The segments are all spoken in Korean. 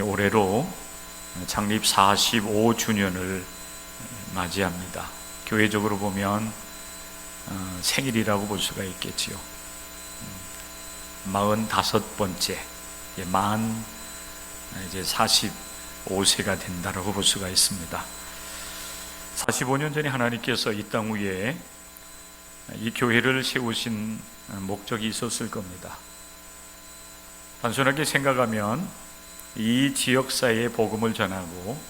올해로 창립 45주년을 맞이합니다. 교회적으로 보면 생일이라고 볼 수가 있겠지요. 45번째, 이제 45세가 된다라고 볼 수가 있습니다. 45년 전에 하나님께서 이 땅 위에 이 교회를 세우신 목적이 있었을 겁니다. 단순하게 생각하면 이 지역사회에 복음을 전하고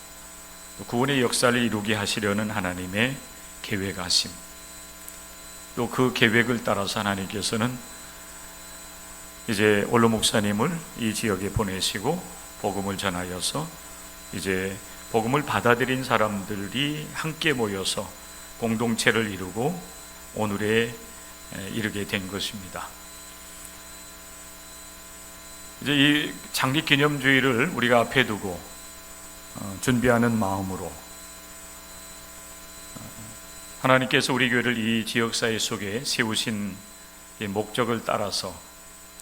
구원의 역사를 이루게 하시려는 하나님의 계획하심, 또 그 계획을 따라서 하나님께서는 이제 원로 목사님을 이 지역에 보내시고 복음을 전하여서 이제 복음을 받아들인 사람들이 함께 모여서 공동체를 이루고 오늘에 이르게 된 것입니다. 이제 이 창립 기념주의를 우리가 앞에 두고 준비하는 마음으로 하나님께서 우리 교회를 이 지역사회 속에 세우신 이 목적을 따라서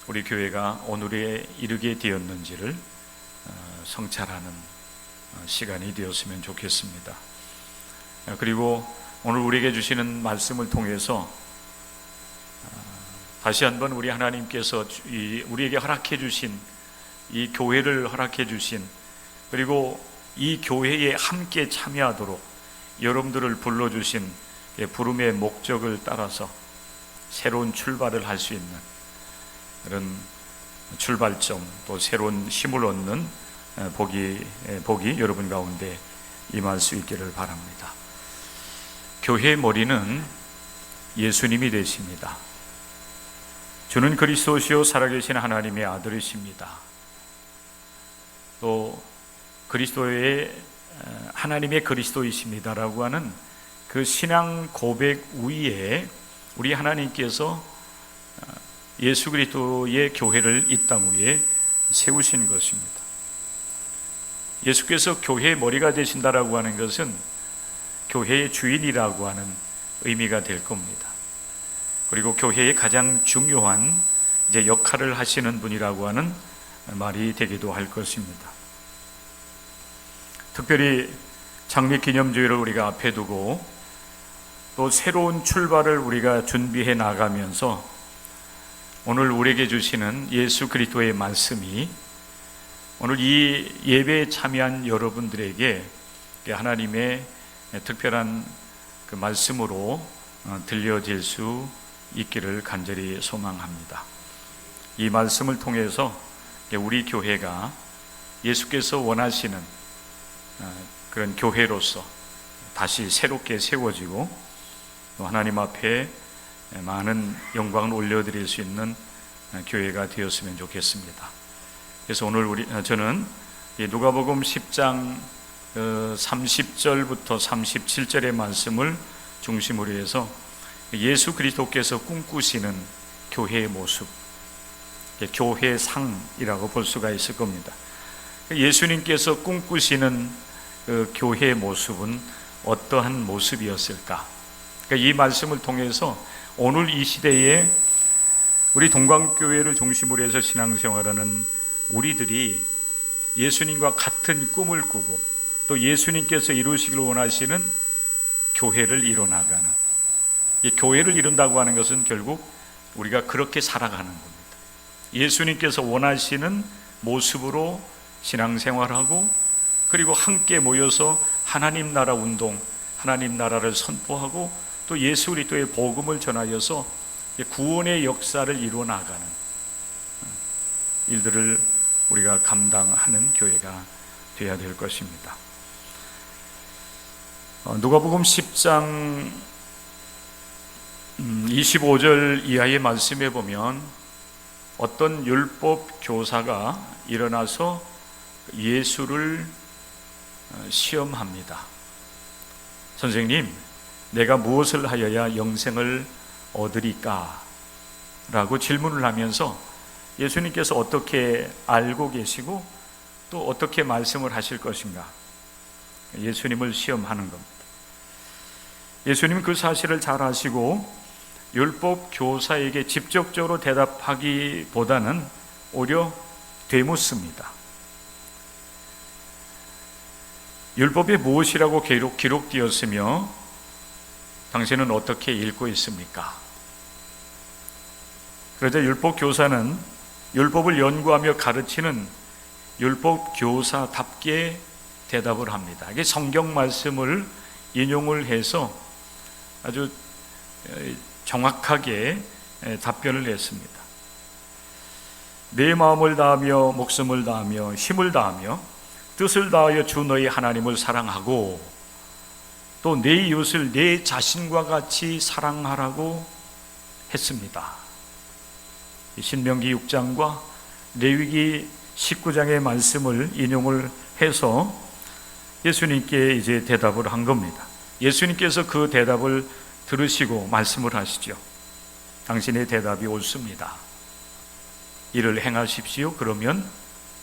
우리 교회가 오늘에 이르게 되었는지를 성찰하는 시간이 되었으면 좋겠습니다. 그리고 오늘 우리에게 주시는 말씀을 통해서 다시 한번 우리 하나님께서 우리에게 허락해 주신 이 교회를 허락해 주신, 그리고 이 교회에 함께 참여하도록 여러분들을 불러주신 부름의 목적을 따라서 새로운 출발을 할 수 있는 그런 출발점, 또 새로운 힘을 얻는 복이 여러분 가운데 임할 수 있기를 바랍니다. 교회의 머리는 예수님이 되십니다. 주는 그리스도시요 살아계신 하나님의 아들이십니다. 또 그리스도의 하나님의 그리스도이십니다라고 하는 그 신앙 고백 위에 우리 하나님께서 예수 그리스도의 교회를 이 땅 위에 세우신 것입니다. 예수께서 교회의 머리가 되신다라고 하는 것은 교회의 주인이라고 하는 의미가 될 겁니다. 그리고 교회의 가장 중요한 이제 역할을 하시는 분이라고 하는 말이 되기도 할 것입니다. 특별히 창립 기념주의를 우리가 앞에 두고 또 새로운 출발을 우리가 준비해 나가면서 오늘 우리에게 주시는 예수 그리스도의 말씀이 오늘 이 예배에 참여한 여러분들에게 하나님의 특별한 그 말씀으로 들려질 수 있기를 간절히 소망합니다. 이 말씀을 통해서 우리 교회가 예수께서 원하시는 그런 교회로서 다시 새롭게 세워지고 또 하나님 앞에 많은 영광을 올려드릴 수 있는 교회가 되었으면 좋겠습니다. 그래서 오늘 저는 누가복음 10장 30절부터 37절의 말씀을 중심으로 해서 예수 그리스도께서 꿈꾸시는 교회의 모습, 교회상이라고 볼 수가 있을 겁니다. 예수님께서 꿈꾸시는 그 교회의 모습은 어떠한 모습이었을까? 그러니까 이 말씀을 통해서 오늘 이 시대에 우리 동광교회를 중심으로 해서 신앙생활하는 우리들이 예수님과 같은 꿈을 꾸고 또 예수님께서 이루시길 원하시는 교회를 이뤄나가는, 이 교회를 이룬다고 하는 것은 결국 우리가 그렇게 살아가는 겁니다. 예수님께서 원하시는 모습으로 신앙생활하고 그리고 함께 모여서 하나님 나라 운동, 하나님 나라를 선포하고 또 예수 그리스도의 복음을 전하여서 구원의 역사를 이루어나가는 일들을 우리가 감당하는 교회가 되어야 될 것입니다. 누가복음 10장 25절 이하의 말씀에 보면 어떤 율법 교사가 일어나서 예수를 시험합니다. 선생님, 내가 무엇을 하여야 영생을 얻으리까? 라고 질문을 하면서 예수님께서 어떻게 알고 계시고 또 어떻게 말씀을 하실 것인가? 예수님을 시험하는 겁니다. 예수님은 그 사실을 잘 아시고 율법 교사에게 직접적으로 대답하기보다는 오히려 되묻습니다. 율법에 무엇이라고 기록되었으며 당신은 어떻게 읽고 있습니까? 그러자 율법 교사는 율법을 연구하며 가르치는 율법 교사답게 대답을 합니다. 이게 성경 말씀을 인용을 해서 아주 정확하게 답변을 했습니다. 내 마음을 다하며 목숨을 다하며 힘을 다하며 뜻을 다하여 주 너희 하나님을 사랑하고 또 내 이웃을 내 자신과 같이 사랑하라고 했습니다. 신명기 6장과 레위기 19장의 말씀을 인용을 해서 예수님께 이제 대답을 한 겁니다. 예수님께서 그 대답을 들으시고 말씀을 하시죠. 당신의 대답이 옳습니다. 이를 행하십시오. 그러면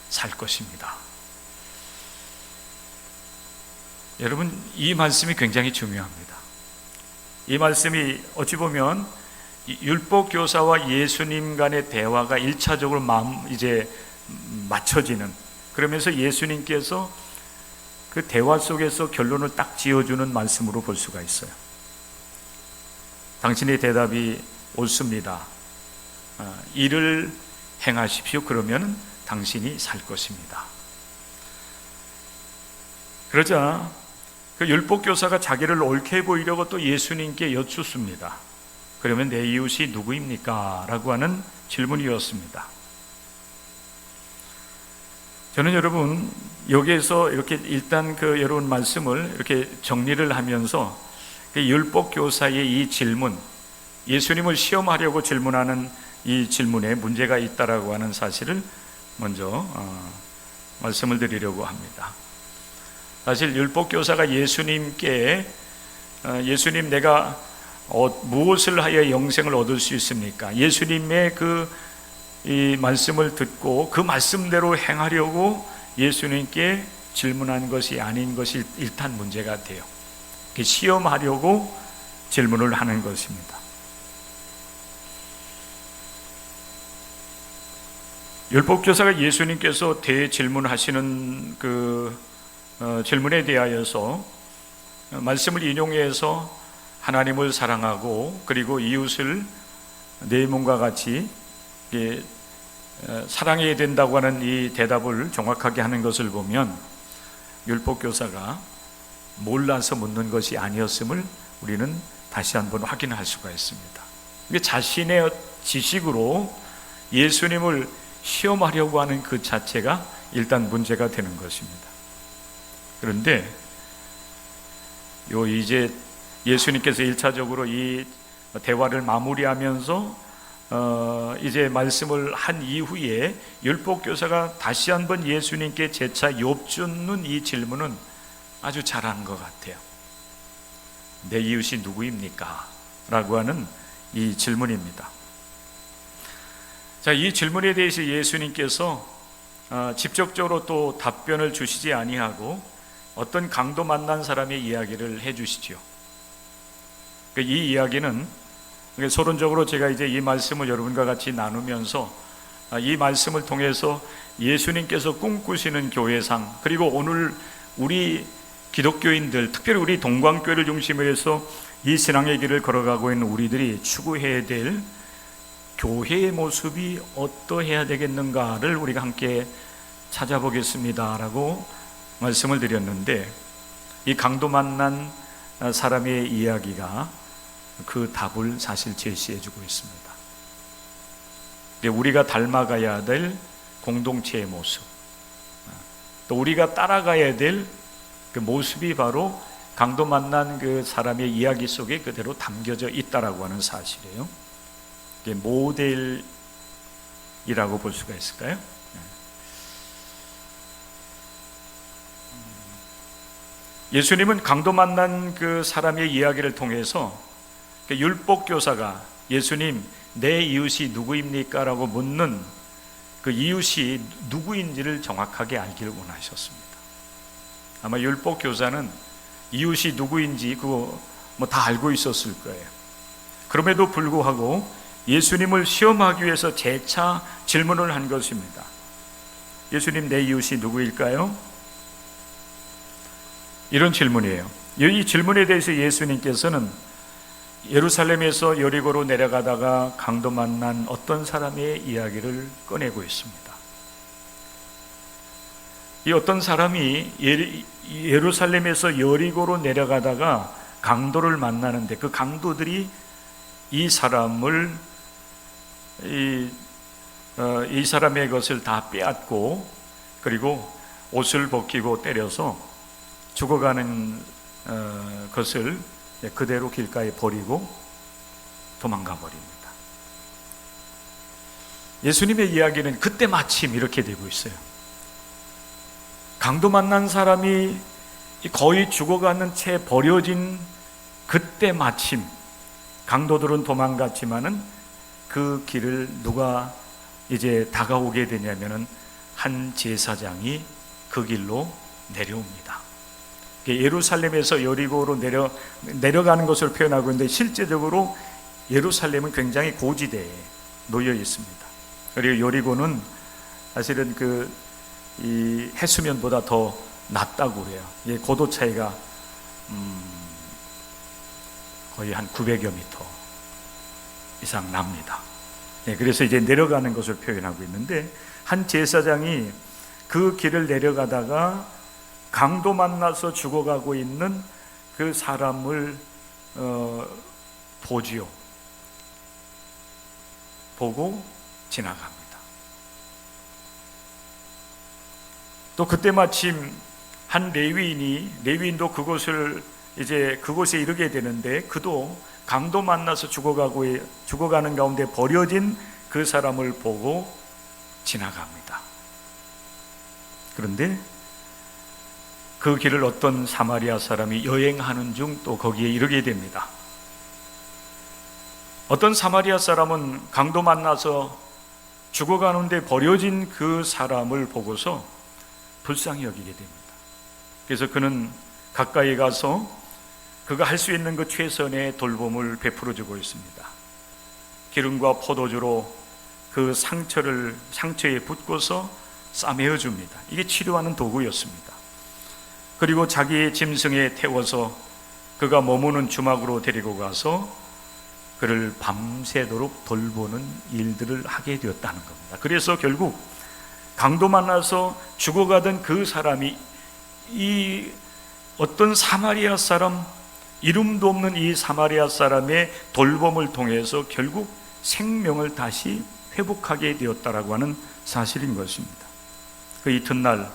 살 것입니다. 여러분, 이 말씀이 굉장히 중요합니다. 이 말씀이 어찌 보면 율법 교사와 예수님 간의 대화가 1차적으로 이제 맞춰지는, 그러면서 예수님께서 그 대화 속에서 결론을 딱 지어주는 말씀으로 볼 수가 있어요. 당신의 대답이 옳습니다. 이를 행하십시오. 그러면 당신이 살 것입니다. 그러자 그 율법 교사가 자기를 옳게 보이려고 또 예수님께 여쭙습니다. 그러면 내 이웃이 누구입니까? 라고 하는 질문이었습니다. 저는 여러분 여기에서 이렇게 일단 그 여러분 말씀을 이렇게 정리를 하면서 그 율법 교사의 이 질문, 예수님을 시험하려고 질문하는 이 질문에 문제가 있다라고 하는 사실을 먼저 말씀을 드리려고 합니다. 사실 율법 교사가 예수님께 예수님, 내가 무엇을 하여 영생을 얻을 수 있습니까? 예수님의 이 말씀을 듣고 그 말씀대로 행하려고 예수님께 질문한 것이 아닌 것이 일단 문제가 돼요. 시험하려고 질문을 하는 것입니다. 율법교사가 예수님께서 대질문하시는 질문에 대하여서 말씀을 인용해서 하나님을 사랑하고 그리고 이웃을 내 몸과 같이 사랑해야 된다고 하는 이 대답을 정확하게 하는 것을 보면 율법교사가 몰라서 묻는 것이 아니었음을 우리는 다시 한번 확인할 수가 있습니다. 자신의 지식으로 예수님을 시험하려고 하는 그 자체가 일단 문제가 되는 것입니다. 그런데 이제 예수님께서 1차적으로 이 대화를 마무리하면서 이제 말씀을 한 이후에 율법교사가 다시 한번 예수님께 재차 욥주는 이 질문은 아주 잘한 것 같아요. 내 이웃이 누구입니까? 라고 하는 이 질문입니다. 자, 이 질문에 대해서 예수님께서 직접적으로 또 답변을 주시지 아니하고 어떤 강도 만난 사람의 이야기를 해주시죠. 이 이야기는 서론적으로 제가 이제 이 말씀을 여러분과 같이 나누면서 이 말씀을 통해서 예수님께서 꿈꾸시는 교회상, 그리고 오늘 우리 기독교인들, 특별히 우리 동광교회를 중심으로 해서 이 신앙의 길을 걸어가고 있는 우리들이 추구해야 될 교회의 모습이 어떠해야 되겠는가를 우리가 함께 찾아보겠습니다라고 말씀을 드렸는데, 이 강도 만난 사람의 이야기가 그 답을 사실 제시해주고 있습니다. 우리가 닮아가야 될 공동체의 모습, 또 우리가 따라가야 될 그 모습이 바로 강도 만난 그 사람의 이야기 속에 그대로 담겨져 있다라고 하는 사실이에요. 이게 모델이라고 볼 수가 있을까요? 예수님은 강도 만난 그 사람의 이야기를 통해서 율법교사가 예수님, 내 이웃이 누구입니까? 라고 묻는 그 이웃이 누구인지를 정확하게 알기를 원하셨습니다. 아마 율법교사는 이웃이 누구인지 그거 다 알고 있었을 거예요. 그럼에도 불구하고 예수님을 시험하기 위해서 재차 질문을 한 것입니다. 예수님, 내 이웃이 누구일까요? 이런 질문이에요. 이 질문에 대해서 예수님께서는 예루살렘에서 여리고로 내려가다가 강도 만난 어떤 사람의 이야기를 꺼내고 있습니다. 이 어떤 사람이 예루살렘에서 여리고로 내려가다가 강도를 만나는데 그 강도들이 이 사람을 이 사람의 것을 다 빼앗고 그리고 옷을 벗기고 때려서 죽어가는 것을 그대로 길가에 버리고 도망가 버립니다. 예수님의 이야기는 그때 마침 이렇게 되고 있어요. 강도 만난 사람이 거의 죽어가는 채 버려진 그때 마침 강도들은 도망갔지만은 그 길을 누가 이제 다가오게 되냐면은 한 제사장이 그 길로 내려옵니다. 예루살렘에서 여리고로 내려가는 것을 표현하고 있는데 실제적으로 예루살렘은 굉장히 고지대에 놓여 있습니다. 그리고 여리고는 사실은 이 해수면보다 더 낮다고 그래요. 고도 차이가 거의 한 900여 미터 이상 납니다. 그래서 이제 내려가는 것을 표현하고 있는데 한 제사장이 그 길을 내려가다가 강도 만나서 죽어가고 있는 그 사람을 보지요. 보고 지나갑니다. 또 그때 마침 한 레위인도 그곳에 이르게 되는데 그도 강도 만나서 죽어가는 가운데 버려진 그 사람을 보고 지나갑니다. 그런데 그 길을 어떤 사마리아 사람이 여행하는 중 또 거기에 이르게 됩니다. 어떤 사마리아 사람은 강도 만나서 죽어가는데 버려진 그 사람을 보고서 불쌍히 여기게 됩니다. 그래서 그는 가까이 가서 그가 할 수 있는 그 최선의 돌봄을 베풀어 주고 있습니다. 기름과 포도주로 그 상처에 붓고서 싸매어 줍니다. 이게 치료하는 도구였습니다. 그리고 자기의 짐승에 태워서 그가 머무는 주막으로 데리고 가서 그를 밤새도록 돌보는 일들을 하게 되었다는 겁니다. 그래서 결국 강도 만나서 죽어가던 그 사람이 이 어떤 사마리아 사람, 이름도 없는 이 사마리아 사람의 돌봄을 통해서 결국 생명을 다시 회복하게 되었다라고 하는 사실인 것입니다. 그 이튿날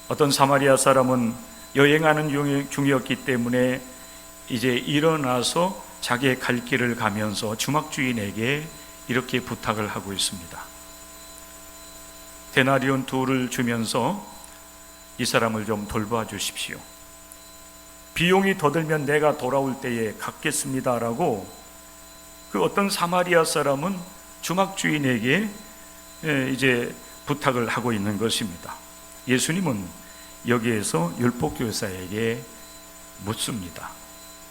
어떤 사마리아 사람은 여행하는 중이었기 때문에 이제 일어나서 자기의 갈 길을 가면서 주막 주인에게 이렇게 부탁을 하고 있습니다. 데나리온 2를 주면서 이 사람을 좀 돌봐 주십시오. 비용이 더 들면 내가 돌아올 때에 갚겠습니다라고 그 어떤 사마리아 사람은 주막 주인에게 이제 부탁을 하고 있는 것입니다. 예수님은 여기에서 율법교사에게 묻습니다.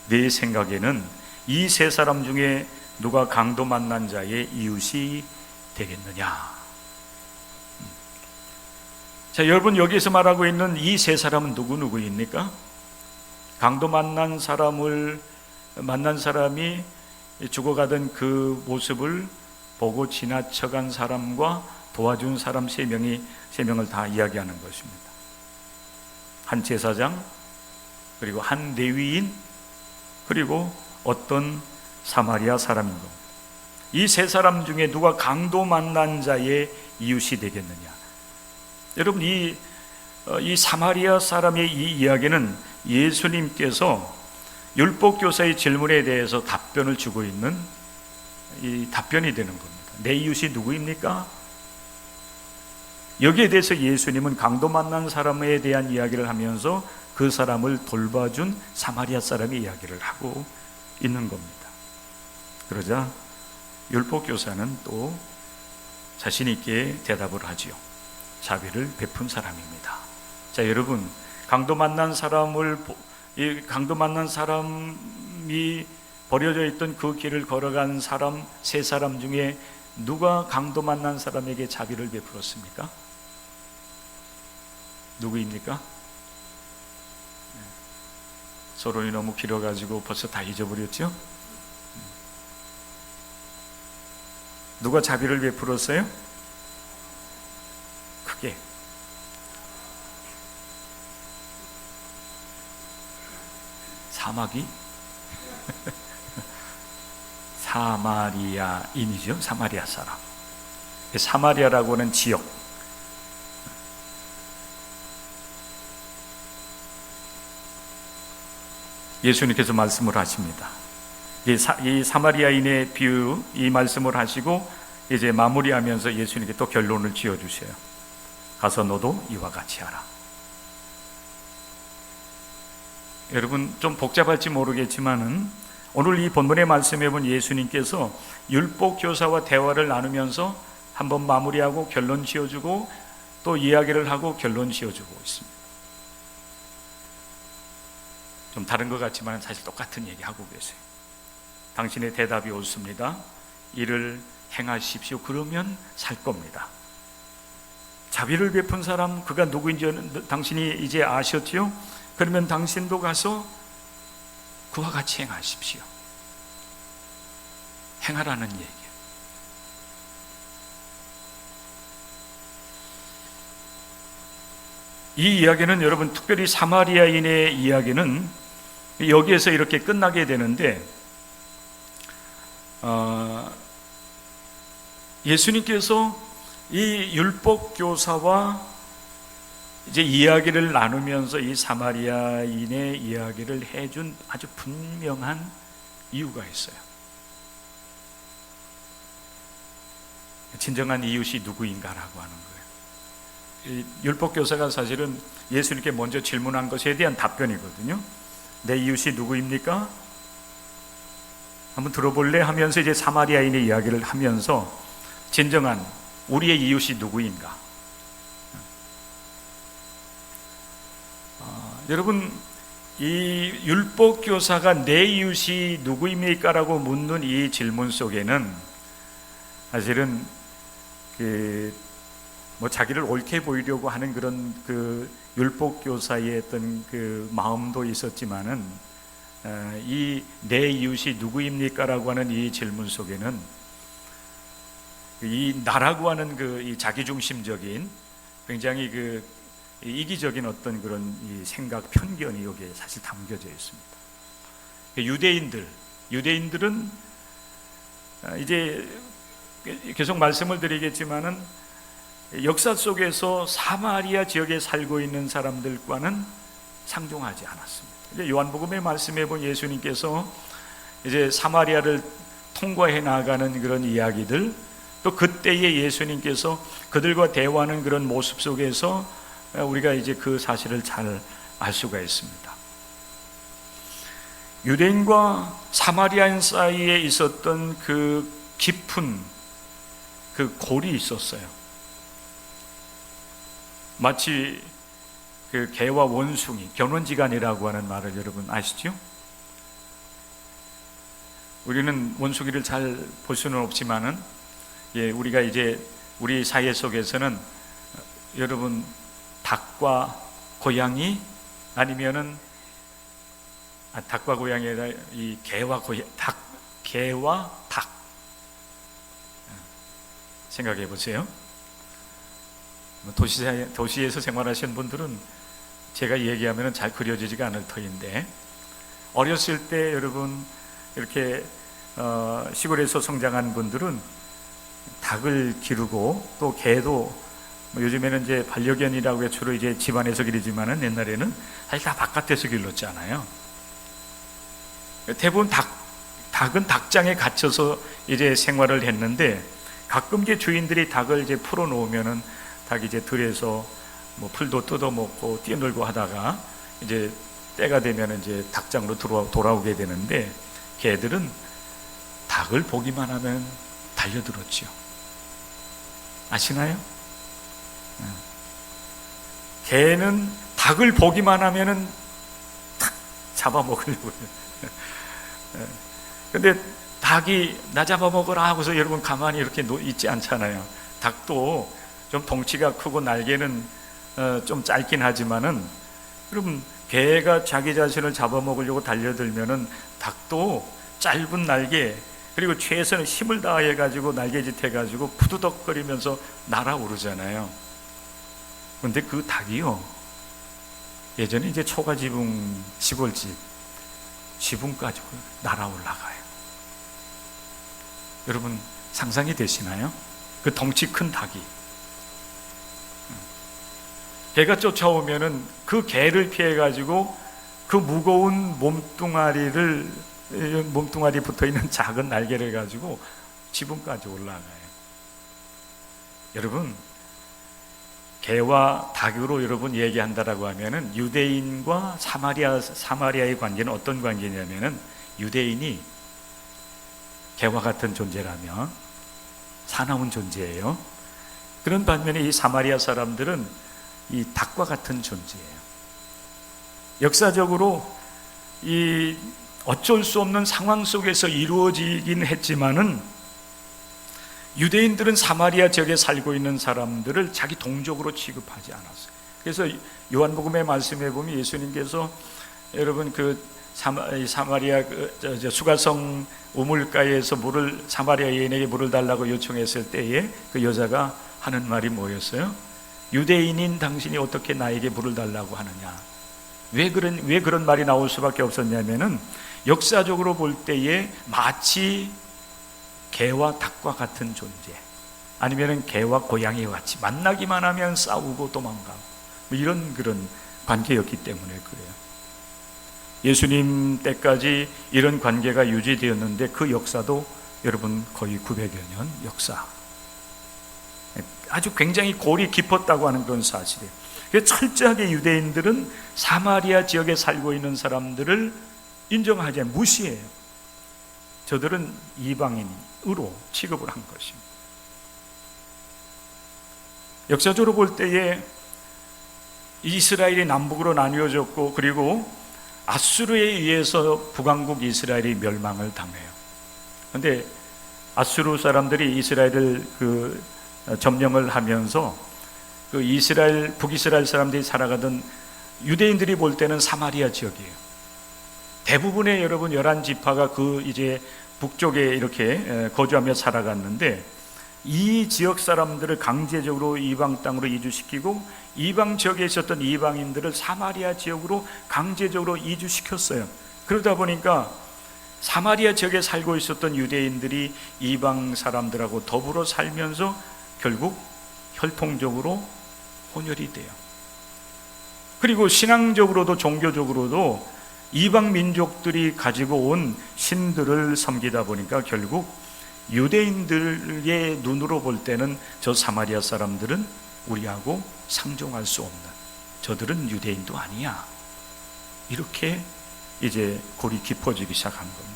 내 생각에는 이 세 사람 중에 누가 강도 만난 자의 이웃이 되겠느냐? 자, 여러분 여기서 말하고 있는 이 세 사람은 누구입니까? 강도 만난 사람이 죽어가던 그 모습을 보고 지나쳐간 사람과 도와준 사람 세 명을 다 이야기하는 것입니다. 한 제사장, 그리고 한 레위인, 그리고 어떤 사마리아 사람인 겁니다. 이 세 사람 중에 누가 강도 만난 자의 이웃이 되겠느냐? 여러분 이 사마리아 사람의 이 이야기는 예수님께서 율법교사의 질문에 대해서 답변을 주고 있는 이 답변이 되는 겁니다. 내 이웃이 누구입니까? 여기에 대해서 예수님은 강도 만난 사람에 대한 이야기를 하면서 그 사람을 돌봐준 사마리아 사람의 이야기를 하고 있는 겁니다. 그러자 율법교사는 또 자신 있게 대답을 하지요. 자비를 베푼 사람입니다. 자, 여러분 강도 만난 사람이 버려져 있던 그 길을 걸어간 사람 세 사람 중에 누가 강도 만난 사람에게 자비를 베풀었습니까? 누구입니까? 서론이 너무 길어가지고 벌써 다 잊어버렸죠? 누가 자비를 베풀었어요? 크게. 사마귀? 사마리아인이죠. 사마리아 사람. 사마리아라고 하는 지역, 예수님께서 말씀을 하십니다. 이 사마리아인의 비유, 이 말씀을 하시고 이제 마무리하면서 예수님께 또 결론을 지어주세요. 가서 너도 이와 같이 하라. 여러분, 좀 복잡할지 모르겠지만은 오늘 이 본문의 말씀에 본 예수님께서 율법교사와 대화를 나누면서 한번 마무리하고 결론 지어주고 또 이야기를 하고 결론 지어주고 있습니다. 좀 다른 것 같지만 사실 똑같은 얘기하고 계세요. 당신의 대답이 옳습니다. 이를 행하십시오. 그러면 살 겁니다. 자비를 베푼 사람, 그가 누구인지 당신이 이제 아셨지요? 그러면 당신도 가서 그와 같이 행하십시오. 행하라는 얘기. 이 이야기는 여러분, 특별히 사마리아인의 이야기는 여기에서 이렇게 끝나게 되는데, 예수님께서 이 율법교사와 이제 이야기를 나누면서 이 사마리아인의 이야기를 해준 아주 분명한 이유가 있어요. 진정한 이웃이 누구인가라고 하는 거예요. 이 율법교사가 사실은 예수님께 먼저 질문한 것에 대한 답변이거든요. 내 이웃이 누구입니까? 한번 들어볼래? 하면서 이제 사마리아인의 이야기를 하면서 진정한 우리의 이웃이 누구인가? 여러분, 이 율법교사가 내 이웃이 누구입니까? 라고 묻는 이 질문 속에는 사실은 자기를 옳게 보이려고 하는 그런 율법교사의 어떤 마음도 있었지만은, 이 내 이웃이 누구입니까? 라고 하는 이 질문 속에는 이 나라고 하는 이 자기중심적인 굉장히 이기적인 어떤 그런 이 생각, 편견이 여기에 사실 담겨져 있습니다. 유대인들은 이제 계속 말씀을 드리겠지만은 역사 속에서 사마리아 지역에 살고 있는 사람들과는 상종하지 않았습니다. 요한복음의 말씀에 본 예수님께서 이제 사마리아를 통과해 나가는 그런 이야기들, 또 그때의 예수님께서 그들과 대화하는 그런 모습 속에서 우리가 이제 그 사실을 잘 알 수가 있습니다. 유대인과 사마리아인 사이에 있었던 그 깊은 그 골이 있었어요. 마치 개와 원숭이, 견원지간이라고 하는 말을 여러분 아시죠? 우리는 원숭이를 잘 볼 수는 없지만은, 우리가 이제 우리 사회 속에서는 여러분 닭과 고양이, 아니면은 닭과 고양이 아니라 이 개와 닭 생각해 보세요. 도시에서 생활하시는 분들은 제가 얘기하면 잘 그려지지가 않을 터인데, 어렸을 때 여러분 이렇게 시골에서 성장한 분들은 닭을 기르고 또 개도, 요즘에는 이제 반려견이라고 주로 이제 집안에서 기르지만은 옛날에는 사실 다 바깥에서 길렀잖아요. 대부분 닭은 닭장에 갇혀서 이제 생활을 했는데, 가끔 이제 주인들이 닭을 이제 풀어 놓으면은 닭이 이제 들에서 풀도 뜯어 먹고 뛰어놀고 하다가 이제 때가 되면 이제 닭장으로 돌아오게 되는데, 개들은 닭을 보기만 하면 달려들었죠. 아시나요? 개는 닭을 보기만 하면은 탁 잡아먹으려고 해요. 근데 닭이 나 잡아먹으라 하고서 여러분 가만히 이렇게 있지 않잖아요. 닭도 좀 덩치가 크고 날개는 좀 짧긴 하지만은, 여러분 개가 자기 자신을 잡아먹으려고 달려들면은 닭도 짧은 날개, 그리고 최선의 힘을 다해가지고 날개짓 해가지고 푸드덕거리면서 날아오르잖아요. 근데 그 닭이요, 예전에 이제 초가지붕 시골집 지붕까지 날아올라가요. 여러분 상상이 되시나요? 그 덩치 큰 닭이 개가 쫓아오면은 그 개를 피해 가지고 그 무거운 몸뚱아리 붙어 있는 작은 날개를 가지고 지붕까지 올라가요. 여러분, 개와 닭으로 여러분 얘기한다라고 하면은 유대인과 사마리아의 관계는 어떤 관계냐면은, 유대인이 개와 같은 존재라면 사나운 존재예요. 그런 반면에 이 사마리아 사람들은 이 닭과 같은 존재예요. 역사적으로 이 어쩔 수 없는 상황 속에서 이루어지긴 했지만은, 유대인들은 사마리아 지역에 살고 있는 사람들을 자기 동족으로 취급하지 않았어요. 그래서 요한복음의 말씀에 보면 예수님께서 여러분 그 사마리아 수가성 우물가에서 사마리아 여인에게 물을 달라고 요청했을 때에 그 여자가 하는 말이 뭐였어요? 유대인인 당신이 어떻게 나에게 물을 달라고 하느냐? 왜 그런 말이 나올 수밖에 없었냐면은, 역사적으로 볼 때에 마치 개와 닭과 같은 존재, 아니면은 개와 고양이와 같이 만나기만 하면 싸우고 도망가고 이런 그런 관계였기 때문에 그래요. 예수님 때까지 이런 관계가 유지되었는데, 그 역사도 여러분 거의 900여 년 역사, 아주 굉장히 골이 깊었다고 하는 그런 사실이에요. 그래서 철저하게 유대인들은 사마리아 지역에 살고 있는 사람들을 인정하지 않고 무시해요. 저들은 이방인으로 취급을 한 것입니다. 역사적으로 볼 때에 이스라엘이 남북으로 나뉘어졌고, 그리고 아수르에 의해서 북왕국 이스라엘이 멸망을 당해요. 그런데 아수르 사람들이 이스라엘을 점령을 하면서 그 북이스라엘 사람들이 살아가던, 유대인들이 볼 때는 사마리아 지역이에요. 대부분의 여러분 11지파가 이제 북쪽에 이렇게 거주하며 살아갔는데, 이 지역 사람들을 강제적으로 이방 땅으로 이주시키고, 이방 지역에 있었던 이방인들을 사마리아 지역으로 강제적으로 이주시켰어요. 그러다 보니까 사마리아 지역에 살고 있었던 유대인들이 이방 사람들하고 더불어 살면서 결국 혈통적으로 혼혈이 돼요. 그리고 신앙적으로도 종교적으로도 이방 민족들이 가지고 온 신들을 섬기다 보니까 결국 유대인들의 눈으로 볼 때는 저 사마리아 사람들은 우리하고 상종할 수 없는, 저들은 유대인도 아니야, 이렇게 이제 골이 깊어지기 시작한 겁니다.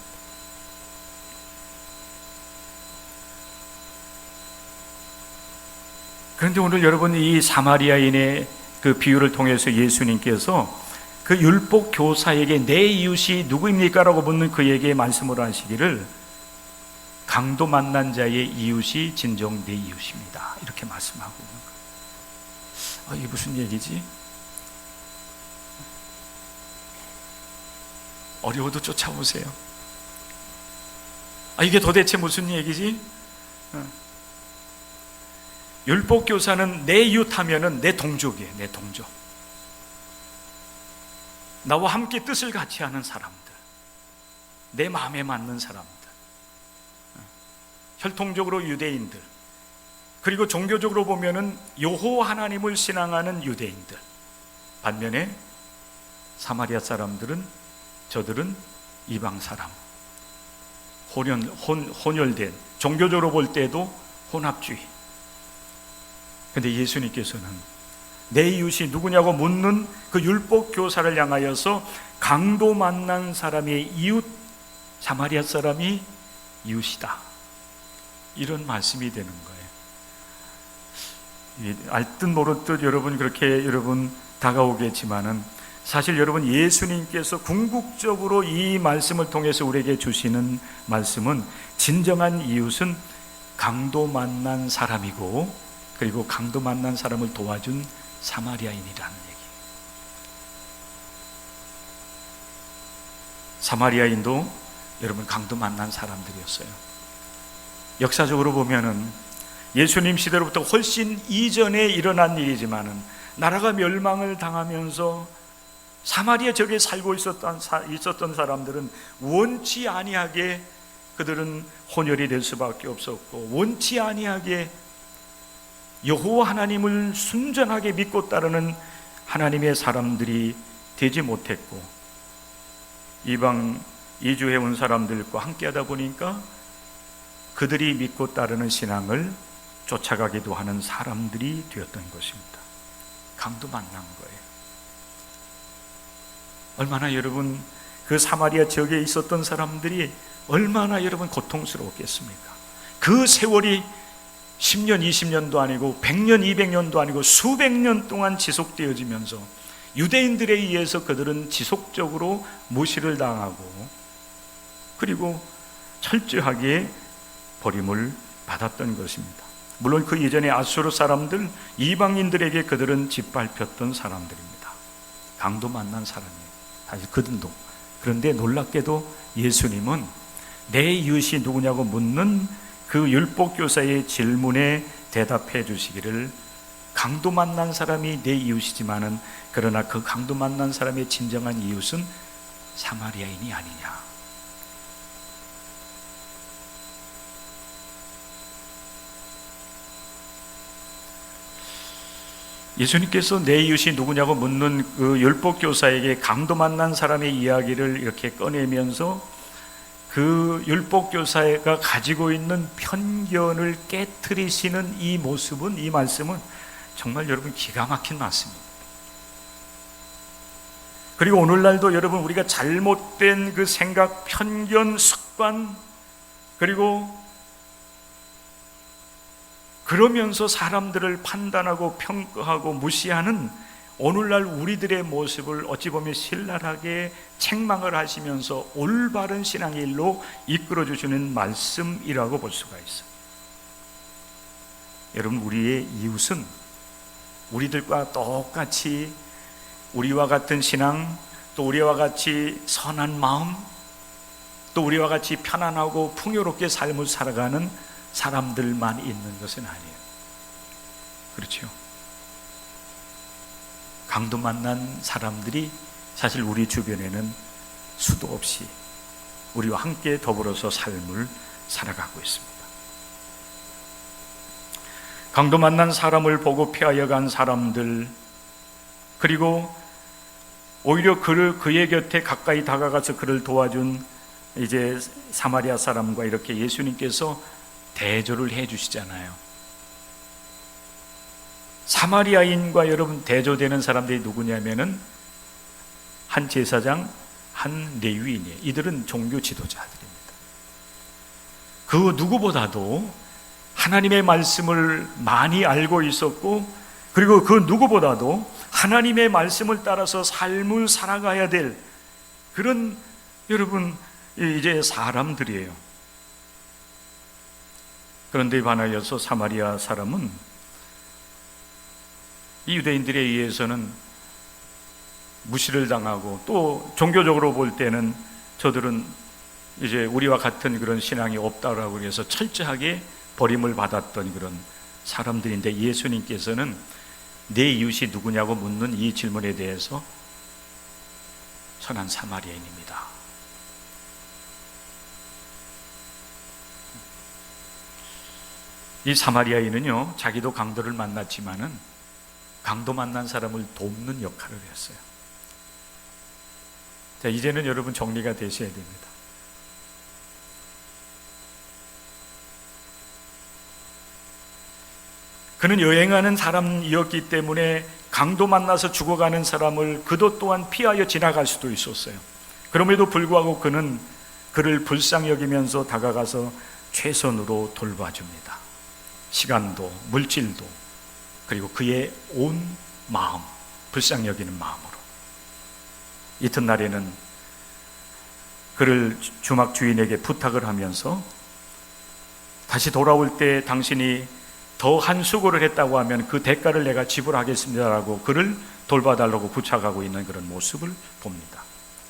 그런데 오늘 여러분, 이 사마리아인의 그 비유를 통해서 예수님께서 그 율법 교사에게 내 이웃이 누구입니까? 라고 묻는 그에게 말씀을 하시기를, 강도 만난 자의 이웃이 진정 내 이웃입니다, 이렇게 말씀하고 있는 거예요. 이게 무슨 얘기지? 어려워도 쫓아오세요. 이게 도대체 무슨 얘기지? 율법 교사는 내 이웃 하면은 내 동족이에요. 내 동족, 나와 함께 뜻을 같이 하는 사람들, 내 마음에 맞는 사람들, 혈통적으로 유대인들, 그리고 종교적으로 보면은 여호와 하나님을 신앙하는 유대인들. 반면에 사마리아 사람들은, 저들은 이방 사람, 혼혈된, 종교적으로 볼 때도 혼합주의. 근데 예수님께서는 내 이웃이 누구냐고 묻는 그 율법 교사를 향하여서 강도 만난 사람의 이웃, 사마리아 사람이 이웃이다, 이런 말씀이 되는 거예요. 알듯 모르듯 여러분 그렇게 다가오겠지만은, 사실 여러분 예수님께서 궁극적으로 이 말씀을 통해서 우리에게 주시는 말씀은, 진정한 이웃은 강도 만난 사람이고, 그리고 강도 만난 사람을 도와준 사마리아인이라는 얘기. 사마리아인도 여러분 강도 만난 사람들이었어요. 역사적으로 보면은 예수님 시대로부터 훨씬 이전에 일어난 일이지만은 나라가 멸망을 당하면서 사마리아 지역에 살고 있었던 사람들은 원치 아니하게 그들은 혼혈이 될 수밖에 없었고, 원치 아니하게 여호와 하나님을 순전하게 믿고 따르는 하나님의 사람들이 되지 못했고, 이방 이주해 온 사람들과 함께하다 보니까 그들이 믿고 따르는 신앙을 쫓아가기도 하는 사람들이 되었던 것입니다. 강도 만난 거예요. 얼마나 여러분 그 사마리아 지역에 있었던 사람들이 얼마나 여러분 고통스러웠겠습니까? 그 세월이 10년, 20년도 아니고 100년, 200년도 아니고 수백 년 동안 지속되어지면서 유대인들에 의해서 그들은 지속적으로 무시를 당하고, 그리고 철저하게 버림을 받았던 것입니다. 물론 그 이전에 아수르 사람들, 이방인들에게 그들은 짓밟혔던 사람들입니다. 강도 만난 사람이에요. 사실 그들도. 그런데 놀랍게도 예수님은 내 이웃이 누구냐고 묻는 그 율법교사의 질문에 대답해 주시기를, 강도 만난 사람이 내 이웃이지만은 그러나 그 강도 만난 사람의 진정한 이웃은 사마리아인이 아니냐. 예수님께서 내 이웃이 누구냐고 묻는 그 율법교사에게 강도 만난 사람의 이야기를 이렇게 꺼내면서 그 율법교사가 가지고 있는 편견을 깨트리시는 이 모습은, 이 말씀은 정말 여러분 기가 막힌 말씀입니다. 그리고 오늘날도 여러분 우리가 잘못된 그 생각, 편견, 습관, 그리고 그러면서 사람들을 판단하고 평가하고 무시하는 오늘날 우리들의 모습을 어찌 보면 신랄하게 책망을 하시면서 올바른 신앙의 일로 이끌어 주시는 말씀이라고 볼 수가 있어요. 여러분, 우리의 이웃은 우리들과 똑같이 우리와 같은 신앙, 또 우리와 같이 선한 마음, 또 우리와 같이 편안하고 풍요롭게 삶을 살아가는 사람들만 있는 것은 아니에요. 그렇죠? 강도 만난 사람들이 사실 우리 주변에는 수도 없이 우리와 함께 더불어서 삶을 살아가고 있습니다. 강도 만난 사람을 보고 피하여 간 사람들, 그리고 오히려 그의 곁에 가까이 다가가서 그를 도와준 이제 사마리아 사람과 이렇게 예수님께서 대조를 해 주시잖아요. 사마리아인과 여러분 대조되는 사람들이 누구냐면은 한 제사장, 한 레위인이에요. 이들은 종교 지도자들입니다. 그 누구보다도 하나님의 말씀을 많이 알고 있었고, 그리고 그 누구보다도 하나님의 말씀을 따라서 삶을 살아가야 될 그런 여러분 이제 사람들이에요. 그런데 반하여서 사마리아 사람은 이 유대인들에 의해서는 무시를 당하고, 또 종교적으로 볼 때는 저들은 이제 우리와 같은 그런 신앙이 없다라고 해서 철저하게 버림을 받았던 그런 사람들인데, 예수님께서는 내 이웃이 누구냐고 묻는 이 질문에 대해서 선한 사마리아인입니다. 이 사마리아인은요, 자기도 강도를 만났지만은 강도 만난 사람을 돕는 역할을 했어요. 자, 이제는 여러분 정리가 되셔야 됩니다. 그는 여행하는 사람이었기 때문에 강도 만나서 죽어가는 사람을 그도 또한 피하여 지나갈 수도 있었어요. 그럼에도 불구하고 그는 그를 불쌍히 여기면서 다가가서 최선으로 돌봐줍니다. 시간도 물질도, 그리고 그의 온 마음, 불쌍히 여기는 마음으로. 이튿날에는 그를 주막 주인에게 부탁을 하면서 다시 돌아올 때 당신이 더 한 수고를 했다고 하면 그 대가를 내가 지불하겠습니다라고 그를 돌봐달라고 부탁하고 있는 그런 모습을 봅니다.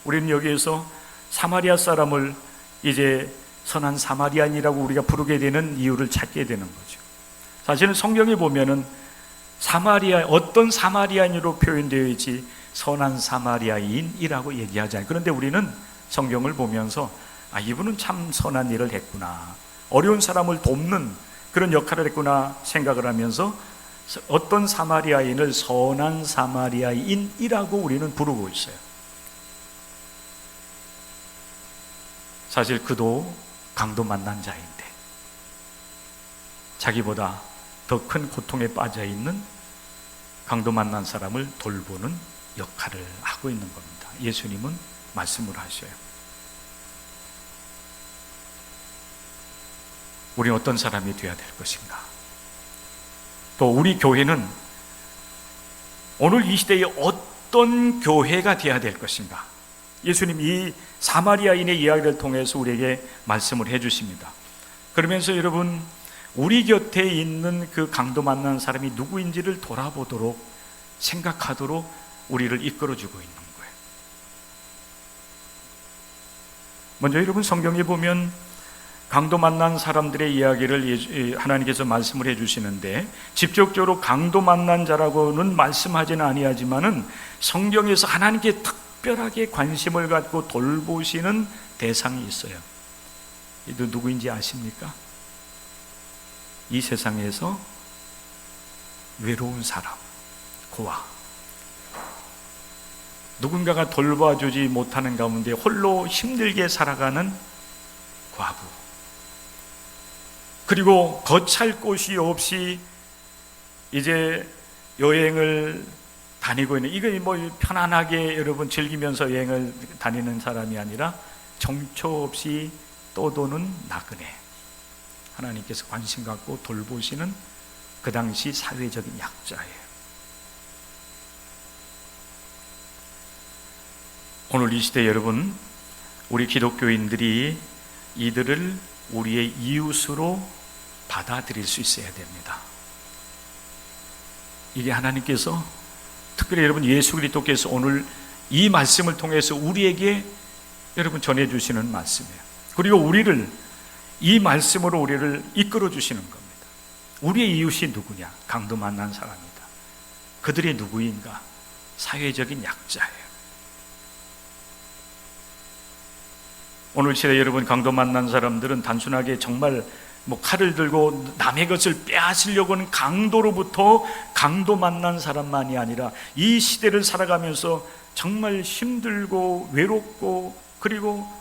우리는 여기에서 사마리아 사람을 이제 선한 사마리아인이라고 우리가 부르게 되는 이유를 찾게 되는 거죠. 사실은 성경에 보면은 어떤 사마리아인으로 표현되어 있지 선한 사마리아인이라고 얘기하지 않아요. 그런데 우리는 성경을 보면서 이분은 참 선한 일을 했구나, 어려운 사람을 돕는 그런 역할을 했구나 생각을 하면서 어떤 사마리아인을 선한 사마리아인이라고 우리는 부르고 있어요. 사실 그도 강도 만난 자인데 자기보다 더 큰 고통에 빠져 있는 강도 만난 사람을 돌보는 역할을 하고 있는 겁니다. 예수님은 말씀을 하셔요. 우리는 어떤 사람이 되어야 될 것인가? 또 우리 교회는 오늘 이 시대에 어떤 교회가 되어야 될 것인가? 예수님 이 사마리아인의 이야기를 통해서 우리에게 말씀을 해주십니다. 그러면서 여러분, 우리 곁에 있는 그 강도 만난 사람이 누구인지를 돌아보도록 생각하도록 우리를 이끌어주고 있는 거예요. 먼저 여러분, 성경에 보면 강도 만난 사람들의 이야기를 하나님께서 말씀을 해주시는데, 직접적으로 강도 만난 자라고는 말씀하지는 아니하지만은 성경에서 하나님께 특별하게 관심을 갖고 돌보시는 대상이 있어요. 이도 누구인지 아십니까? 이 세상에서 외로운 사람, 고아, 누군가가 돌봐주지 못하는 가운데 홀로 힘들게 살아가는 과부, 그리고 거찰 곳이 없이 이제 여행을 다니고 있는, 이거 뭐 편안하게 여러분 즐기면서 여행을 다니는 사람이 아니라 정처 없이 떠도는 나그네, 하나님께서 관심 갖고 돌보시는 그 당시 사회적인 약자예요. 오늘 이 시대 여러분, 우리 기독교인들이 이들을 우리의 이웃으로 받아들일 수 있어야 됩니다. 이게 하나님께서 특별히 여러분 예수 그리스도께서 오늘 이 말씀을 통해서 우리에게 여러분 전해주시는 말씀이에요. 그리고 이 말씀으로 우리를 이끌어 주시는 겁니다. 우리의 이웃이 누구냐? 강도 만난 사람이다. 그들이 누구인가? 사회적인 약자예요. 오늘 시대 여러분, 강도 만난 사람들은 단순하게 정말 칼을 들고 남의 것을 빼앗으려고 하는 강도로부터 강도 만난 사람만이 아니라 이 시대를 살아가면서 정말 힘들고 외롭고 그리고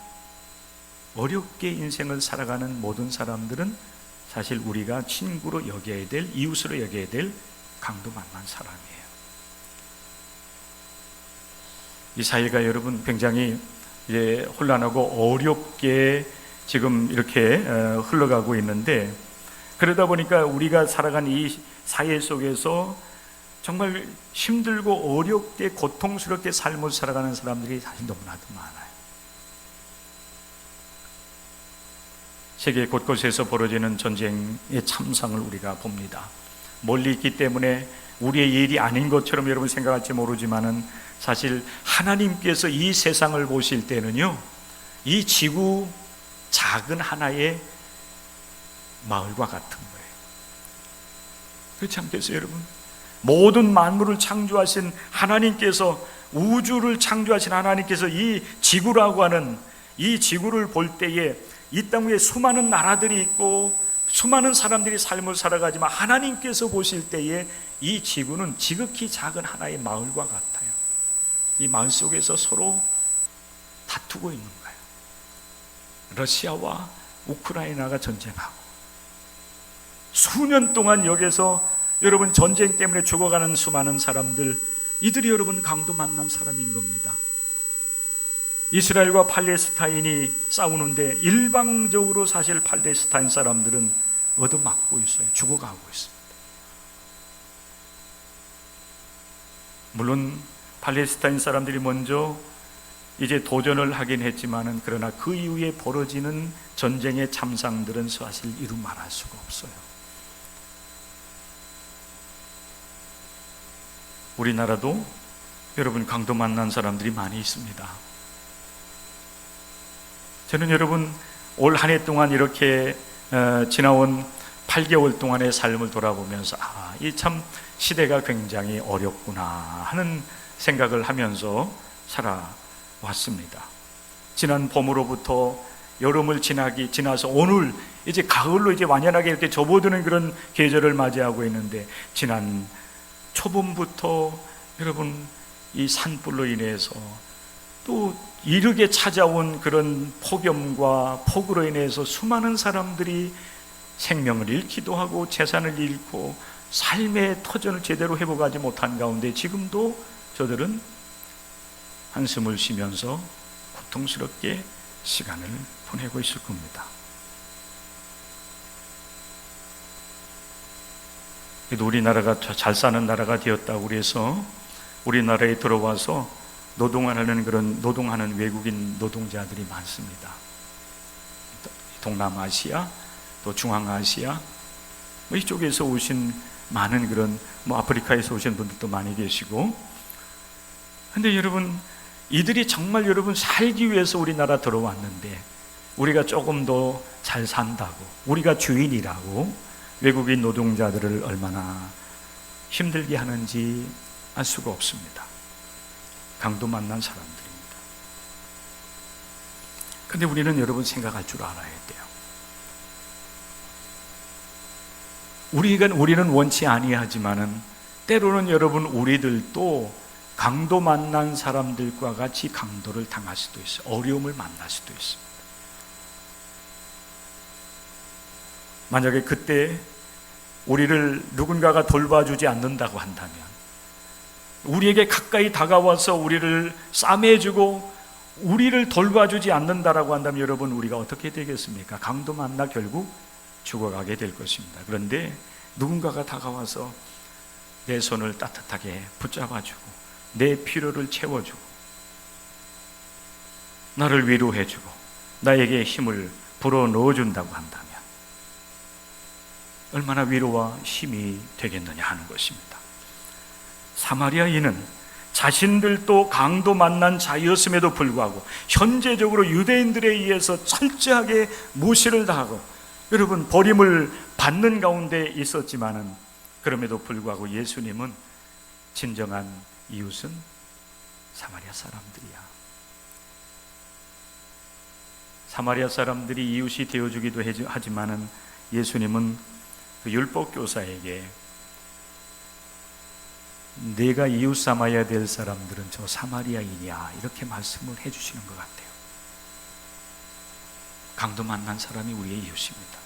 어렵게 인생을 살아가는 모든 사람들은 사실 우리가 친구로 여겨야 될, 이웃으로 여겨야 될 강도 만난 사람이에요. 이 사회가 여러분 굉장히 혼란하고 어렵게 지금 이렇게 흘러가고 있는데, 그러다 보니까 우리가 살아가는 이 사회 속에서 정말 힘들고 어렵게 고통스럽게 삶을 살아가는 사람들이 사실 너무나도 많아요. 세계 곳곳에서 벌어지는 전쟁의 참상을 우리가 봅니다. 멀리 있기 때문에 우리의 일이 아닌 것처럼 여러분 생각할지 모르지만은 사실 하나님께서 이 세상을 보실 때는요, 이 지구 작은 하나의 마을과 같은 거예요. 그렇지 않겠어요, 여러분? 모든 만물을 창조하신 하나님께서, 우주를 창조하신 하나님께서 이 지구라고 하는 이 지구를 볼 때에 이 땅 위에 수많은 나라들이 있고 수많은 사람들이 삶을 살아가지만 하나님께서 보실 때에 이 지구는 지극히 작은 하나의 마을과 같아요. 이 마을 속에서 서로 다투고 있는 거예요. 러시아와 우크라이나가 전쟁하고 수년 동안 여기서 여러분 전쟁 때문에 죽어가는 수많은 사람들, 이들이 여러분 강도 만난 사람인 겁니다. 이스라엘과 팔레스타인이 싸우는데 일방적으로 사실 팔레스타인 사람들은 얻어맞고 있어요. 죽어가고 있습니다. 물론 팔레스타인 사람들이 먼저 이제 도전을 하긴 했지만은, 그러나 그 이후에 벌어지는 전쟁의 참상들은 사실 이루 말할 수가 없어요. 우리나라도 여러분 강도 만난 사람들이 많이 있습니다. 저는 여러분 올 한 해 동안 이렇게 지나온 8개월 동안의 삶을 돌아보면서 이 참 시대가 굉장히 어렵구나 하는 생각을 하면서 살아왔습니다. 지난 봄으로부터 여름을 지나서 오늘 이제 가을로 이제 완연하게 이렇게 접어드는 그런 계절을 맞이하고 있는데, 지난 초봄부터 여러분 이 산불로 인해서 또 이르게 찾아온 그런 폭염과 폭우로 인해서 수많은 사람들이 생명을 잃기도 하고 재산을 잃고 삶의 터전을 제대로 회복하지 못한 가운데 지금도 저들은 한숨을 쉬면서 고통스럽게 시간을 보내고 있을 겁니다. 우리나라가 잘 사는 나라가 되었다고 그래서 우리나라에 들어와서 노동하는 외국인 노동자들이 많습니다. 동남아시아, 또 중앙아시아, 이쪽에서 오신 많은 그런 아프리카에서 오신 분들도 많이 계시고, 근데 여러분 이들이 정말 여러분 살기 위해서 우리나라 들어왔는데, 우리가 조금 더 잘 산다고, 우리가 주인이라고 외국인 노동자들을 얼마나 힘들게 하는지 알 수가 없습니다. 강도 만난 사람들입니다. 근데 우리는 여러분 생각할 줄 알아야 돼요. 우리는 원치 아니하지만은 때로는 여러분 우리들도 강도 만난 사람들과 같이 강도를 당할 수도 있어요. 어려움을 만날 수도 있습니다. 만약에 그때 우리를 누군가가 돌봐주지 않는다고 한다면, 우리에게 가까이 다가와서 우리를 싸매주고 우리를 돌봐주지 않는다라고 한다면 여러분 우리가 어떻게 되겠습니까? 강도 만나 결국 죽어가게 될 것입니다. 그런데 누군가가 다가와서 내 손을 따뜻하게 붙잡아주고 내 필요를 채워주고 나를 위로해주고 나에게 힘을 불어넣어준다고 한다면 얼마나 위로와 힘이 되겠느냐 하는 것입니다. 사마리아인은 자신들도 강도 만난 자였음에도 불구하고 현재적으로 유대인들에 의해서 철저하게 무시를 당하고 여러분 버림을 받는 가운데 있었지만은, 그럼에도 불구하고 예수님은 진정한 이웃은 사마리아 사람들이야. 사마리아 사람들이 이웃이 되어주기도 하지만은 예수님은 그 율법교사에게 내가 이웃 삼아야 될 사람들은 저 사마리아인이야 이렇게 말씀을 해주시는 것 같아요. 강도 만난 사람이 우리의 이웃입니다.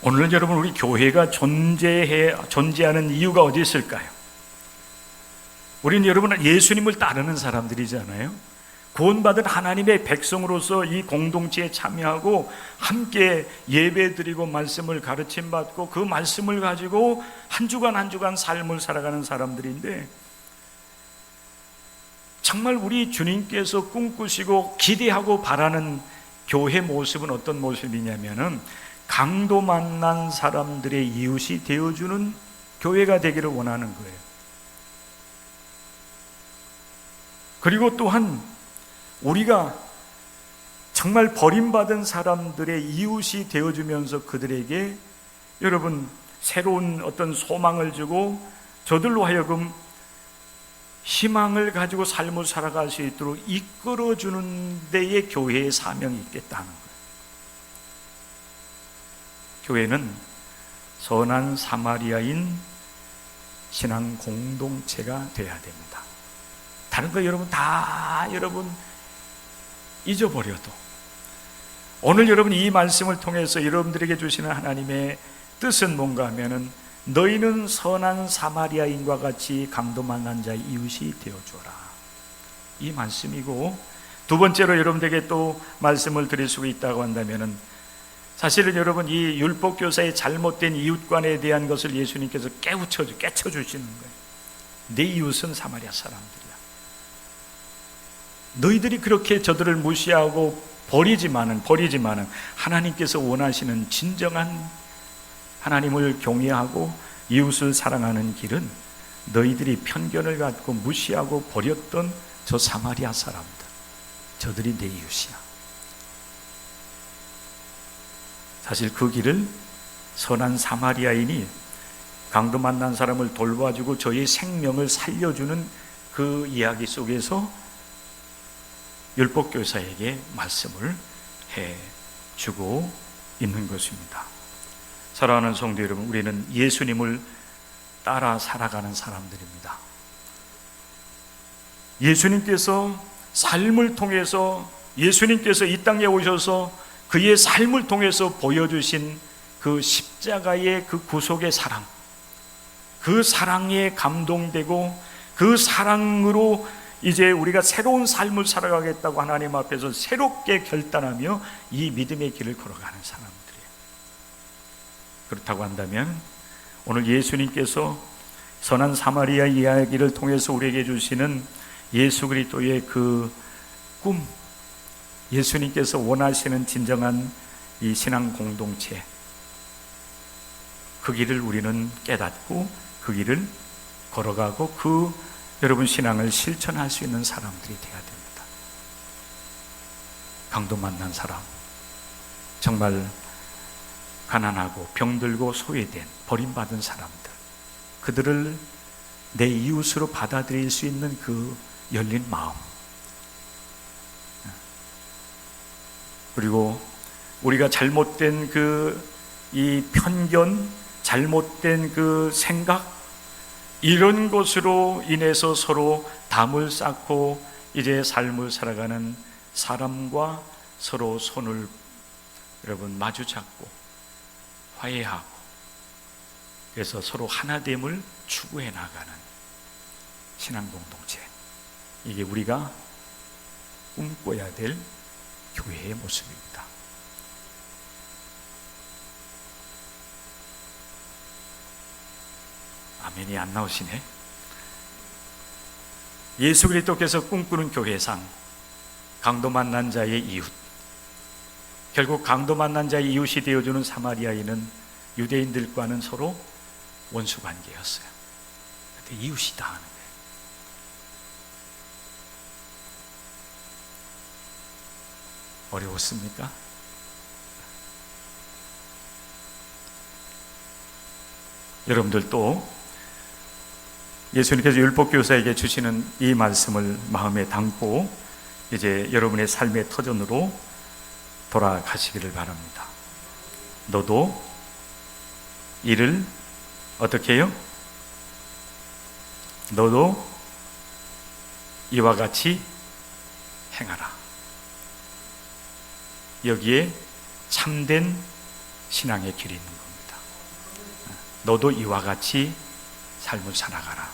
오늘 여러분 우리 교회가 존재하는 이유가 어디 있을까요? 우리는 여러분 예수님을 따르는 사람들이잖아요. 구원받은 하나님의 백성으로서 이 공동체에 참여하고 함께 예배드리고 말씀을 가르침받고 그 말씀을 가지고 한 주간 한 주간 삶을 살아가는 사람들인데, 정말 우리 주님께서 꿈꾸시고 기대하고 바라는 교회 모습은 어떤 모습이냐면은 강도 만난 사람들의 이웃이 되어주는 교회가 되기를 원하는 거예요. 그리고 또한 우리가 정말 버림받은 사람들의 이웃이 되어주면서 그들에게 여러분 새로운 어떤 소망을 주고 저들로 하여금 희망을 가지고 삶을 살아갈 수 있도록 이끌어주는 데에 교회의 사명이 있겠다는 거예요. 교회는 선한 사마리아인 신앙 공동체가 되어야 됩니다. 다른 거 여러분 다 잊어버려도 오늘 여러분 이 말씀을 통해서 여러분들에게 주시는 하나님의 뜻은 뭔가 하면은 너희는 선한 사마리아인과 같이 강도 만난 자의 이웃이 되어줘라, 이 말씀이고, 두 번째로 여러분들에게 또 말씀을 드릴 수 있다고 한다면은 사실은 여러분 이 율법교사의 잘못된 이웃관에 대한 것을 예수님께서 깨쳐주시는 거예요. 내 이웃은 사마리아 사람들이야. 너희들이 그렇게 저들을 무시하고 버리지만은 하나님께서 원하시는 진정한 하나님을 경외하고 이웃을 사랑하는 길은 너희들이 편견을 갖고 무시하고 버렸던 저 사마리아 사람들, 저들이 내 이웃이야. 사실 그 길을 선한 사마리아인이 강도 만난 사람을 돌봐주고 저의 생명을 살려주는 그 이야기 속에서 율법교사에게 말씀을 해주고 있는 것입니다. 사랑하는 성도 여러분, 우리는 예수님을 따라 살아가는 사람들입니다. 예수님께서 삶을 통해서, 예수님께서 이 땅에 오셔서 그의 삶을 통해서 보여주신 그 십자가의 그 구속의 사랑, 그 사랑에 감동되고 그 사랑으로 이제 우리가 새로운 삶을 살아가겠다고 하나님 앞에서 새롭게 결단하며 이 믿음의 길을 걸어가는 사람들이에요. 그렇다고 한다면 오늘 예수님께서 선한 사마리아 이야기를 통해서 우리에게 주시는 예수 그리스도의 그 꿈, 예수님께서 원하시는 진정한 이 신앙 공동체, 그 길을 우리는 깨닫고 그 길을 걸어가고 그 여러분 신앙을 실천할 수 있는 사람들이 되어야 됩니다. 강도 만난 사람, 정말 가난하고 병들고 소외된 버림받은 사람들, 그들을 내 이웃으로 받아들일 수 있는 그 열린 마음, 그리고 우리가 잘못된 이 편견, 잘못된 그 생각, 이런 것으로 인해서 서로 담을 쌓고 이제 삶을 살아가는 사람과 서로 손을 여러분 마주 잡고 화해하고, 그래서 서로 하나됨을 추구해 나가는 신앙 공동체, 이게 우리가 꿈꿔야 될 교회의 모습입니다. 아멘이 안 나오시네. 예수 그리스도께서 꿈꾸는 교회상, 강도 만난 자의 이웃, 결국 강도 만난 자의 이웃이 되어주는 사마리아인은 유대인들과는 서로 원수 관계였어요. 그때 이웃이다 하는 거예요. 어려웠습니까? 여러분들 또 예수님께서 율법교사에게 주시는 이 말씀을 마음에 담고 이제 여러분의 삶의 터전으로 돌아가시기를 바랍니다. 너도 이를 어떻게 해요? 너도 이와 같이 행하라. 여기에 참된 신앙의 길이 있는 겁니다. 너도 이와 같이 삶을 살아가라.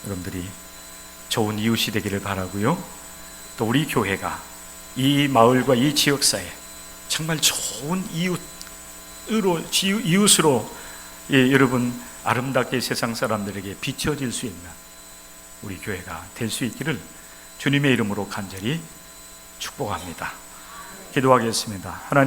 여러분들이 좋은 이웃이 되기를 바라고요. 또 우리 교회가 이 마을과 이 지역사회 정말 좋은 이웃으로 여러분 아름답게 세상 사람들에게 비춰질 수 있는 우리 교회가 될 수 있기를 주님의 이름으로 간절히 축복합니다. 기도하겠습니다. 하나님